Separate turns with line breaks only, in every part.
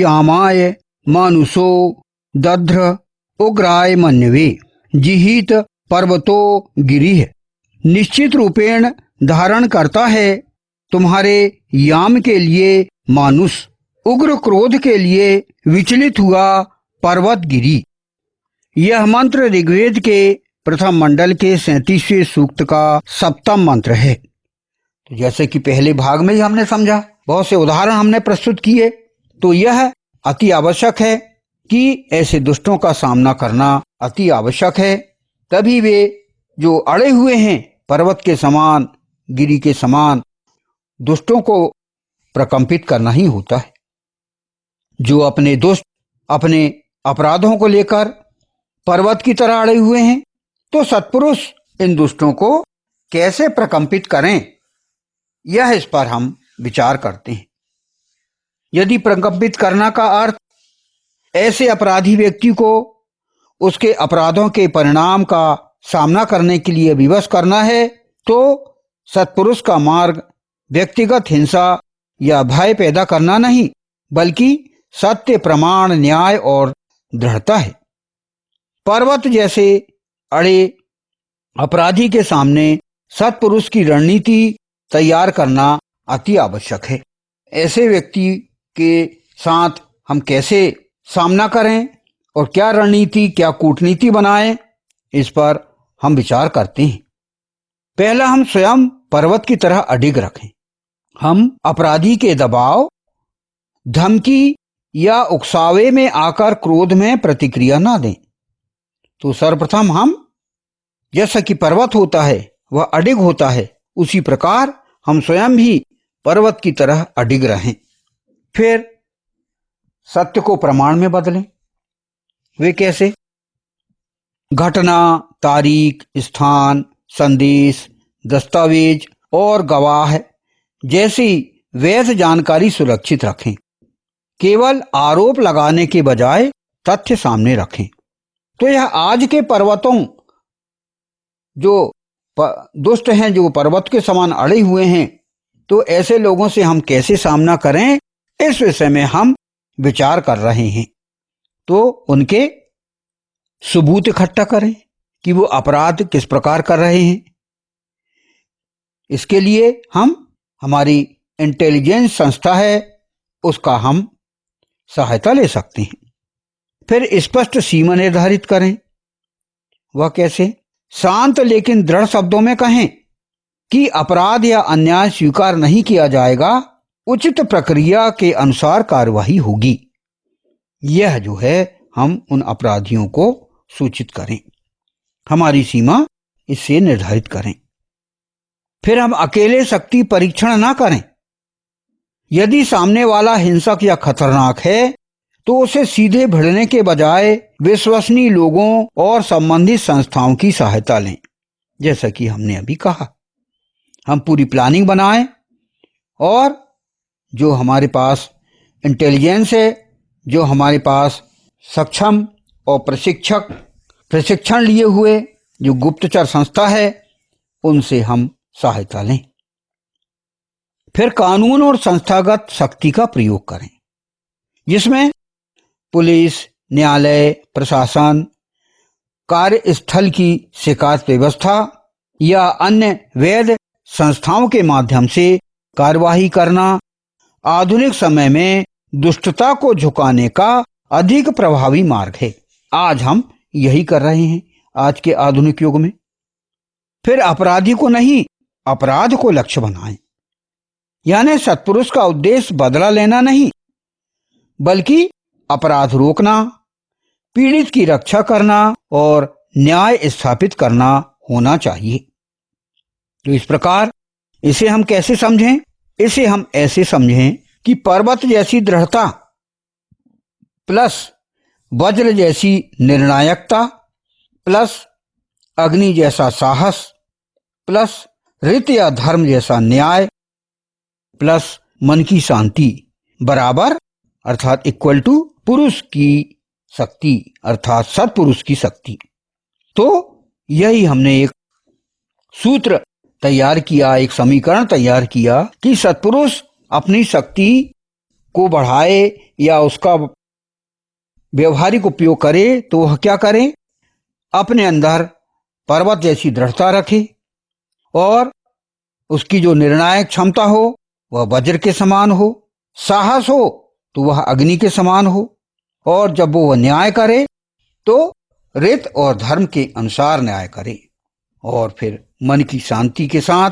यामाय मानुषो दध्र उग्राय मन्यवे जिहित पर्वतो गिरिह। निश्चित रूपेण धारण करता है तुम्हारे याम के लिए मानुष, उग्र क्रोध के लिए विचलित हुआ पर्वत गिरी। यह मंत्र ऋग्वेद के प्रथम मंडल के 37वें सूक्त का 7वां मंत्र है। तो जैसे कि पहले भाग में ही हमने समझा, बहुत से उदाहरण हमने प्रस्तुत किए, तो यह अति आवश्यक है कि ऐसे दुष्टों का सामना करना अति आवश्यक है। तभी वे जो अड़े हुए हैं पर्वत के समान, गिरी के समान, दुष्टों को प्रकंपित करना ही होता है। जो अपने दुष्ट अपने अपराधों को लेकर पर्वत की तरह अड़े हुए हैं, तो सत्पुरुष इन दुष्टों को कैसे प्रकंपित करें, यह इस पर हम विचार करते हैं। यदि प्रकंपित करना का अर्थ ऐसे अपराधी व्यक्ति को उसके अपराधों के परिणाम का सामना करने के लिए विवश करना है, तो सत्पुरुष का मार्ग व्यक्तिगत हिंसा या भय पैदा करना नहीं, बल्कि सत्य, प्रमाण, न्याय और दृढ़ता है। पर्वत जैसे अड़े अपराधी के सामने सत्पुरुष की रणनीति तैयार करना अति आवश्यक है। ऐसे व्यक्ति के साथ हम कैसे सामना करें और क्या रणनीति, क्या कूटनीति बनाएं, इस पर हम विचार करते हैं। पहला, हम स्वयं पर्वत की तरह अडिग रखें। हम अपराधी के दबाव, धमकी या उकसावे में आकर क्रोध में प्रतिक्रिया ना दें। तो सर्वप्रथम हम, जैसा कि पर्वत होता है वह अडिग होता है, उसी प्रकार हम स्वयं भी पर्वत की तरह अडिग रहें। फिर सत्य को प्रमाण में बदलें। वे कैसे? घटना, तारीख, स्थान, संदेश, दस्तावेज और गवाह जैसी वैध जानकारी सुरक्षित रखें। केवल आरोप लगाने के बजाय तथ्य सामने रखें। तो यह आज के पर्वतों, जो दुष्ट हैं, जो पर्वत के समान अड़े हुए हैं, तो ऐसे लोगों से हम कैसे सामना करें, इस विषय में हम विचार कर रहे हैं। तो उनके सबूत इकट्ठा करें कि वो अपराध किस प्रकार कर रहे हैं। इसके लिए हम, हमारी इंटेलिजेंस संस्था है, उसका हम सहायता ले सकते हैं। फिर स्पष्ट सीमा निर्धारित करें। वह कैसे? शांत लेकिन दृढ़ शब्दों में कहें कि अपराध या अन्याय स्वीकार नहीं किया जाएगा, उचित प्रक्रिया के अनुसार कार्यवाही होगी। यह जो है, हम उन अपराधियों को सूचित करें, हमारी सीमा इससे निर्धारित करें। फिर हम अकेले शक्ति परीक्षण ना करें। यदि सामने वाला हिंसक या खतरनाक है, तो उसे सीधे भिड़ने के बजाय विश्वसनीय लोगों और संबंधित संस्थाओं की सहायता लें। जैसा कि हमने अभी कहा, हम पूरी प्लानिंग बनाएं और जो हमारे पास इंटेलिजेंस है, जो हमारे पास सक्षम और प्रशिक्षण लिए हुए जो गुप्तचर संस्था है, उनसे हम सहायता लें। फिर कानून और संस्थागत शक्ति का प्रयोग करें, जिसमें पुलिस, न्यायालय, प्रशासन, कार्यस्थल की शिकायत व्यवस्था या अन्य वैध संस्थाओं के माध्यम से कार्यवाही करना आधुनिक समय में दुष्टता को झुकाने का अधिक प्रभावी मार्ग है। आज हम यही कर रहे हैं, आज के आधुनिक युग में। फिर अपराधी को नहीं, अपराध को लक्ष्य बनाएं। यानी सत्पुरुष का उद्देश्य बदला लेना नहीं, बल्कि अपराध रोकना, पीड़ित की रक्षा करना और न्याय स्थापित करना होना चाहिए। तो इस प्रकार इसे हम कैसे समझें? इसे हम ऐसे समझें कि पर्वत जैसी दृढ़ता प्लस वज्र जैसी निर्णायकता प्लस अग्नि जैसा साहस प्लस रीति या धर्म जैसा न्याय प्लस मन की शांति बराबर, अर्थात इक्वल टू पुरुष की शक्ति, अर्थात सत्पुरुष की शक्ति। तो यही हमने एक सूत्र तैयार किया, एक समीकरण तैयार किया कि सत्पुरुष अपनी शक्ति को बढ़ाए या उसका व्यवहारिक उपयोग करे तो वह क्या करे, अपने अंदर पर्वत जैसी दृढ़ता रखे और उसकी जो निर्णायक क्षमता हो वह वज्र के समान हो, साहस हो तो वह अग्नि के समान हो, और जब वो न्याय करे तो रित और धर्म के अनुसार न्याय करे। और फिर मन की शांति के साथ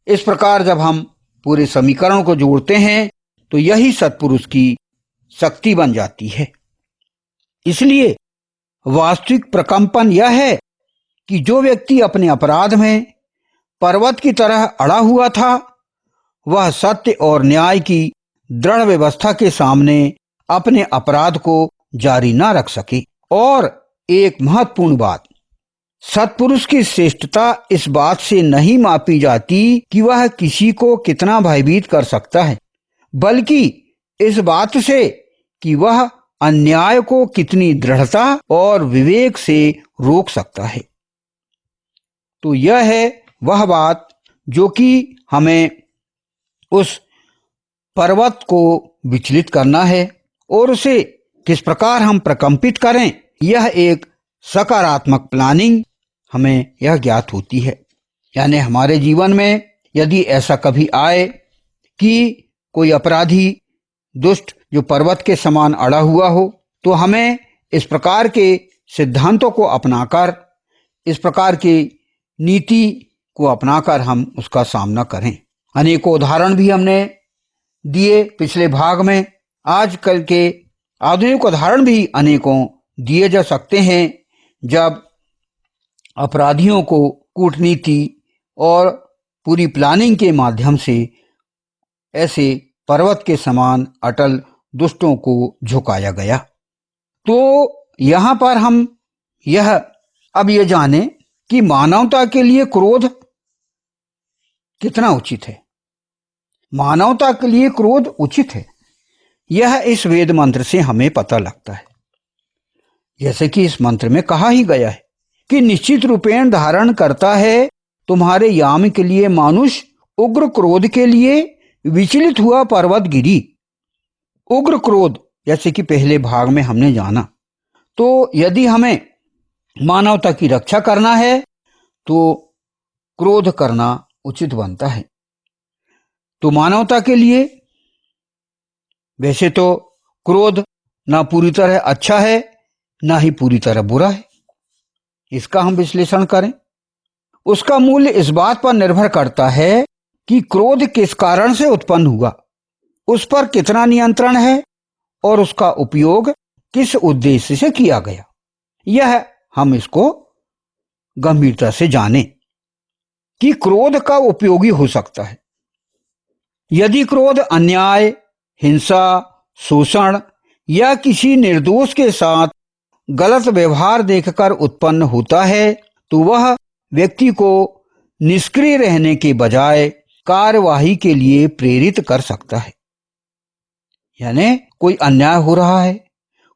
इस प्रकार जब हम पूरे समीकरण को जोड़ते हैं तो यही सत्पुरुष की शक्ति बन जाती है। इसलिए वास्तविक प्रकंपन यह है कि जो व्यक्ति अपने अपराध में पर्वत की तरह अड़ा हुआ था, वह सत्य और न्याय की दृढ़ व्यवस्था के सामने अपने अपराध को जारी न रख सके। और एक महत्वपूर्ण बात, सत्पुरुष की श्रेष्ठता इस बात से नहीं मापी जाती कि वह किसी को कितना भयभीत कर सकता है, बल्कि इस बात से कि वह अन्याय को कितनी दृढ़ता और विवेक से रोक सकता है। तो यह है वह बात जो कि हमें उस पर्वत को विचलित करना है और उसे किस प्रकार हम प्रकंपित करें, यह एक सकारात्मक प्लानिंग हमें यह ज्ञात होती है। यानी हमारे जीवन में यदि ऐसा कभी आए कि कोई अपराधी दुष्ट जो पर्वत के समान अड़ा हुआ हो, तो हमें इस प्रकार के सिद्धांतों को अपनाकर, इस प्रकार की नीति को अपनाकर हम उसका सामना करें। अनेकों उदाहरण भी हमने दिए पिछले भाग में। आजकल के आधुनिक उदाहरण भी अनेकों दिए जा सकते हैं जब अपराधियों को कूटनीति और पूरी प्लानिंग के माध्यम से ऐसे पर्वत के समान अटल दुष्टों को झुकाया गया। तो यहाँ पर हम अब ये जाने कि मानवता के लिए क्रोध कितना उचित है। मानवता के लिए क्रोध उचित है, यह इस वेद मंत्र से हमें पता लगता है। जैसे कि इस मंत्र में कहा ही गया है कि निश्चित रूपेण धारण करता है तुम्हारे याम के लिए मानुष, उग्र क्रोध के लिए विचलित हुआ पर्वत गिरी। उग्र क्रोध जैसे कि पहले भाग में हमने जाना, तो यदि हमें मानवता की रक्षा करना है तो क्रोध करना उचित बनता है। तो मानवता के लिए वैसे तो क्रोध ना पूरी तरह अच्छा है ना ही पूरी तरह बुरा है। इसका हम विश्लेषण करें, उसका मूल्य इस बात पर निर्भर करता है कि क्रोध किस कारण से उत्पन्न हुआ, उस पर कितना नियंत्रण है और उसका उपयोग किस उद्देश्य से किया गया। यह हम इसको गंभीरता से जानें कि क्रोध का उपयोगी हो सकता है। यदि क्रोध अन्याय, हिंसा, शोषण या किसी निर्दोष के साथ गलत व्यवहार देखकर उत्पन्न होता है तो वह व्यक्ति को निष्क्रिय रहने के बजाय कार्यवाही के लिए प्रेरित कर सकता है। यानी कोई अन्याय हो रहा है,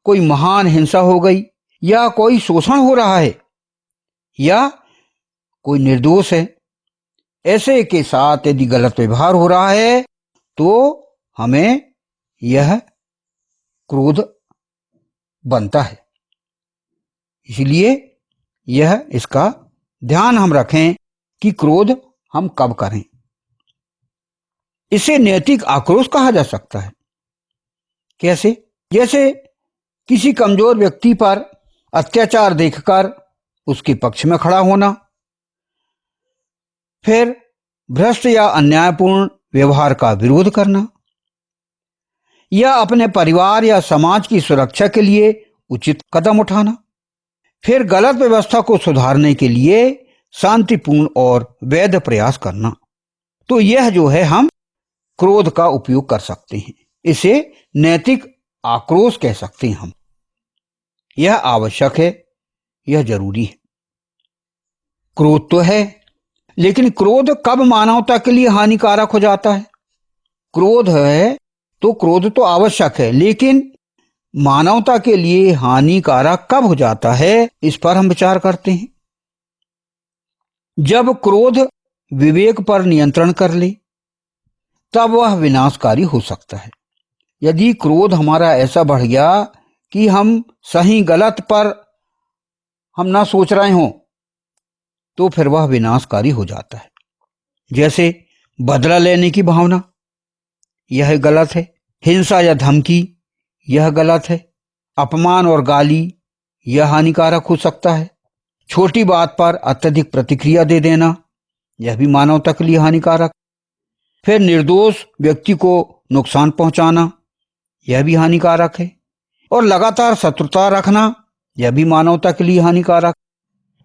कोई महान हिंसा हो गई, या कोई शोषण हो रहा है, या कोई निर्दोष है, ऐसे के साथ यदि गलत व्यवहार हो रहा है तो हमें यह क्रोध बनता है। इसलिए यह इसका ध्यान हम रखें कि क्रोध हम कब करें। इसे नैतिक आक्रोश कहा जा सकता है। कैसे? जैसे किसी कमजोर व्यक्ति पर अत्याचार देखकर उसके पक्ष में खड़ा होना, फिर भ्रष्ट या अन्यायपूर्ण व्यवहार का विरोध करना, या अपने परिवार या समाज की सुरक्षा के लिए उचित कदम उठाना, फिर गलत व्यवस्था को सुधारने के लिए शांतिपूर्ण और वैध प्रयास करना। तो यह जो है हम क्रोध का उपयोग कर सकते हैं। इसे नैतिक आक्रोश कह सकते हैं हम। यह आवश्यक है, यह जरूरी है। क्रोध तो है, लेकिन क्रोध कब मानवता के लिए हानिकारक हो जाता है? क्रोध है तो क्रोध तो आवश्यक है, लेकिन मानवता के लिए हानिकारक कब हो जाता है, इस पर हम विचार करते हैं। जब क्रोध विवेक पर नियंत्रण कर ले तब वह विनाशकारी हो सकता है। यदि क्रोध हमारा ऐसा बढ़ गया कि हम सही गलत पर हम ना सोच रहे हों, तो फिर वह विनाशकारी हो जाता है। जैसे बदला लेने की भावना, यह गलत है। हिंसा या धमकी, यह गलत है। अपमान और गाली, यह हानिकारक हो सकता है। छोटी बात पर अत्यधिक प्रतिक्रिया दे देना, यह भी मानवता के लिए हानिकारक। फिर निर्दोष व्यक्ति को नुकसान पहुंचाना, यह भी हानिकारक है। और लगातार शत्रुता रखना, यह भी मानवता के लिए हानिकारक।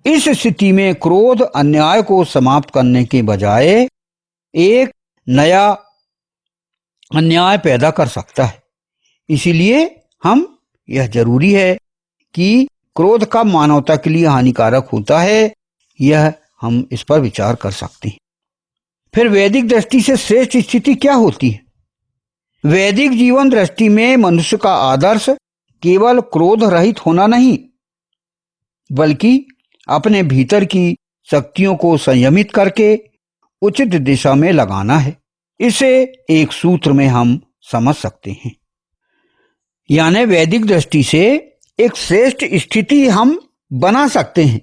इस स्थिति में क्रोध अन्याय को समाप्त करने के बजाय एक नया अन्याय पैदा कर सकता है। इसीलिए यह जरूरी है कि क्रोध कब मानवता के लिए हानिकारक होता है, यह हम इस पर विचार कर सकते हैं। फिर वैदिक दृष्टि से श्रेष्ठ स्थिति क्या होती है? वैदिक जीवन दृष्टि में मनुष्य का आदर्श केवल क्रोध रहित होना नहीं, बल्कि अपने भीतर की शक्तियों को संयमित करके उचित दिशा में लगाना है। इसे एक सूत्र में हम समझ सकते हैं। यानी वैदिक दृष्टि से एक श्रेष्ठ स्थिति हम बना सकते हैं।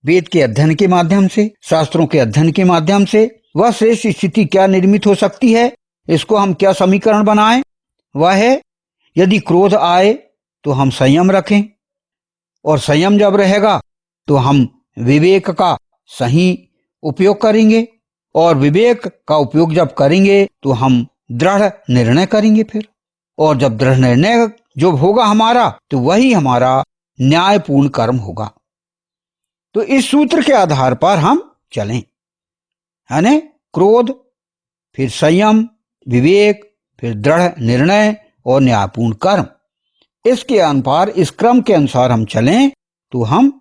वेद के अध्ययन के माध्यम से, शास्त्रों के अध्ययन के माध्यम से वह श्रेष्ठ स्थिति क्या निर्मित हो सकती है, इसको हम क्या समीकरण बनाएं? वह है, यदि क्रोध आए तो हम संयम रखें, और संयम जब रहेगा तो हम विवेक का सही उपयोग करेंगे, और विवेक का उपयोग जब करेंगे तो हम दृढ़ निर्णय करेंगे फिर, और जब दृढ़ निर्णय जो होगा हमारा, तो वही हमारा न्यायपूर्ण कर्म होगा। तो इस सूत्र के आधार पर हम चलें, यानी क्रोध, फिर संयम, विवेक, फिर दृढ़ निर्णय और न्यायपूर्ण कर्म। इसके अनुसार, इस क्रम के अनुसार हम चलें तो हम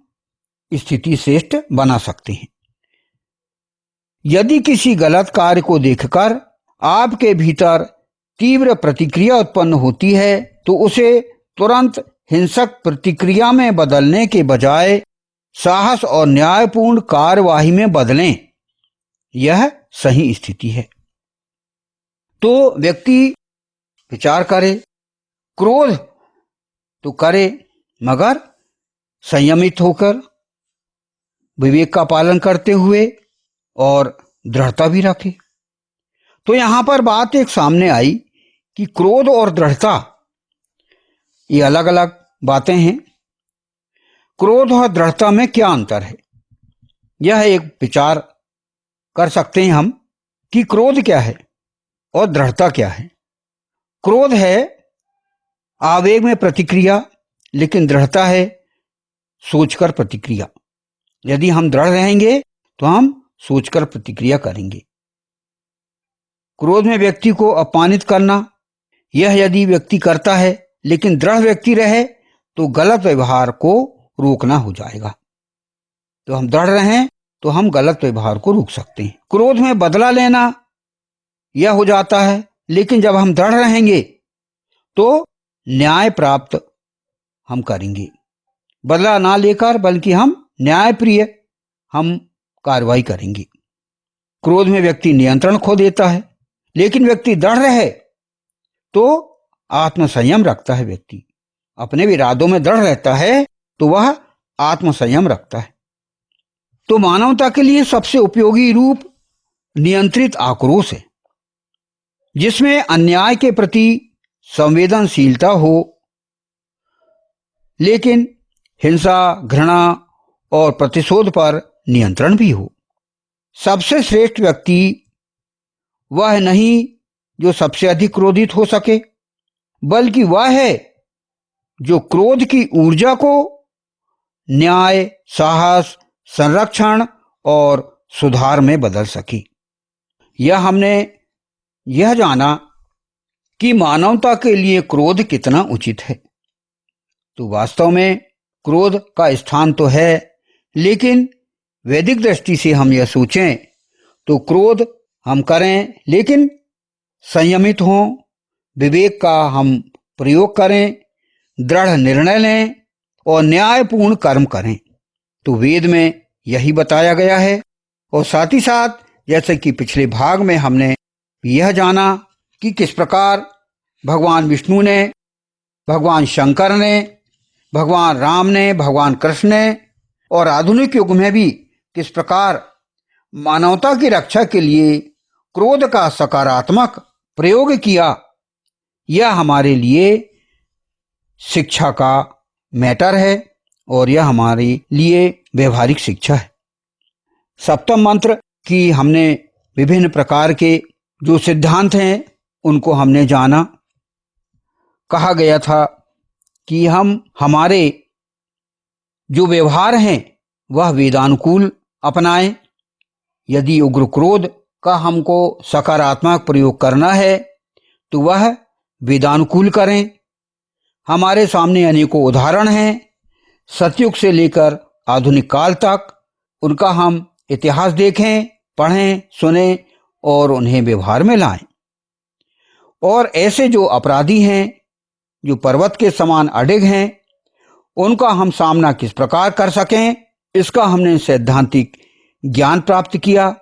स्थिति श्रेष्ठ बना सकते हैं। यदि किसी गलत कार्य को देखकर आपके भीतर तीव्र प्रतिक्रिया उत्पन्न होती है, तो उसे तुरंत हिंसक प्रतिक्रिया में बदलने के बजाय साहस और न्यायपूर्ण कार्यवाही में बदलें। यह सही स्थिति है। तो व्यक्ति विचार करे, क्रोध तो करे, मगर संयमित होकर, विवेक का पालन करते हुए, और दृढ़ता भी रखे। तो यहां पर बात एक सामने आई कि क्रोध और दृढ़ता ये अलग अलग बातें हैं। क्रोध और दृढ़ता में क्या अंतर है, यह एक विचार कर सकते हैं हम कि क्रोध क्या है और दृढ़ता क्या है। क्रोध है आवेग में प्रतिक्रिया, लेकिन दृढ़ता है सोचकर प्रतिक्रिया। यदि हम दृढ़ रहेंगे तो हम सोचकर प्रतिक्रिया करेंगे। क्रोध में व्यक्ति को अपमानित करना, यह यदि व्यक्ति करता है लेकिन दृढ़ व्यक्ति रहे तो गलत व्यवहार को रोकना हो जाएगा। तो हम दृढ़ रहें तो हम गलत व्यवहार को रोक सकते हैं। क्रोध में बदला लेना यह हो जाता है, लेकिन जब हम दृढ़ रहेंगे तो न्याय प्राप्त हम करेंगे। बदला ना लेकर, बल्कि हम न्यायप्रिय हम कार्रवाई करेंगे। क्रोध में व्यक्ति नियंत्रण खो देता है, लेकिन व्यक्ति दृढ़ रहे तो आत्मसंयम रखता है। व्यक्ति अपने इरादों में दृढ़ रहता है तो वह आत्मसंयम रखता है। तो मानवता के लिए सबसे उपयोगी रूप नियंत्रित आक्रोश है, जिसमें अन्याय के प्रति संवेदनशीलता हो, लेकिन हिंसा, घृणा और प्रतिशोध पर नियंत्रण भी हो। सबसे श्रेष्ठ व्यक्ति वह नहीं जो सबसे अधिक क्रोधित हो सके, बल्कि वह है जो क्रोध की ऊर्जा को न्याय, साहस, संरक्षण और सुधार में बदल सके। हमने यह जाना कि मानवता के लिए क्रोध कितना उचित है। तो वास्तव में क्रोध का स्थान तो है, लेकिन वैदिक दृष्टि से हम यह सोचें तो क्रोध हम करें, लेकिन संयमित हों, विवेक का हम प्रयोग करें, दृढ़ निर्णय लें और न्यायपूर्ण कर्म करें। तो वेद में यही बताया गया है। और साथ ही साथ, जैसे कि पिछले भाग में हमने यह जाना कि किस प्रकार भगवान विष्णु ने, भगवान शंकर ने, भगवान राम ने, भगवान कृष्ण ने और आधुनिक युग में भी किस प्रकार मानवता की रक्षा के लिए क्रोध का सकारात्मक प्रयोग किया, यह हमारे लिए शिक्षा का मैटर है और यह हमारे लिए व्यवहारिक शिक्षा है। सप्तम मंत्र की हमने विभिन्न प्रकार के जो सिद्धांत हैं उनको हमने जाना। कहा गया था कि हम हमारे जो व्यवहार हैं वह वेदानुकूल अपनाएं। यदि उग्र क्रोध का हमको सकारात्मक प्रयोग करना है तो वह वेदानुकूल करें। हमारे सामने अनेकों उदाहरण हैं, सतयुग से लेकर आधुनिक काल तक। उनका हम इतिहास देखें, पढ़ें, सुनें और उन्हें व्यवहार में लाएं। और ऐसे जो अपराधी हैं, जो पर्वत के समान अडिग हैं, उनका हम सामना किस प्रकार कर सकें, इसका हमने सैद्धांतिक ज्ञान प्राप्त किया।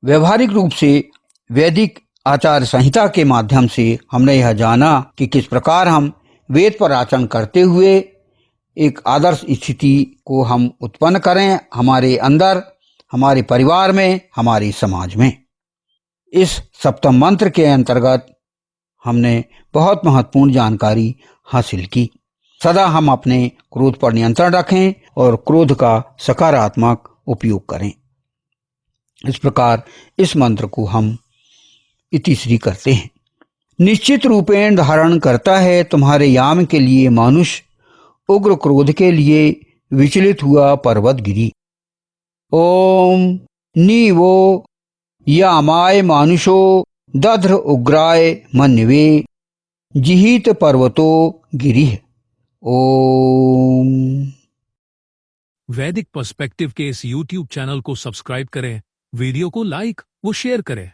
व्यवहारिक रूप से वैदिक आचार संहिता के माध्यम से हमने यह जाना कि किस प्रकार हम वेद पर आचरण करते हुए एक आदर्श स्थिति को हम उत्पन्न करें हमारे अंदर, हमारे परिवार में, हमारे समाज में। इस सप्तम मंत्र के अंतर्गत हमने बहुत महत्वपूर्ण जानकारी हासिल की। सदा हम अपने क्रोध पर नियंत्रण रखें और क्रोध का सकारात्मक उपयोग करें। इस प्रकार इस मंत्र को हम इतिश्री करते हैं। निश्चित रूपेण धारण करता है तुम्हारे याम के लिए मानुष, उग्र क्रोध के लिए विचलित हुआ पर्वत गिरी। ओम नीवो यामाय मानुषो दध्र उग्राय मन्यवे, जिहित पर्वतो गिरिः। ओम।
वैदिक पर्सपेक्टिव के इस YouTube चैनल को सब्सक्राइब करें, वीडियो को लाइक व शेयर करें।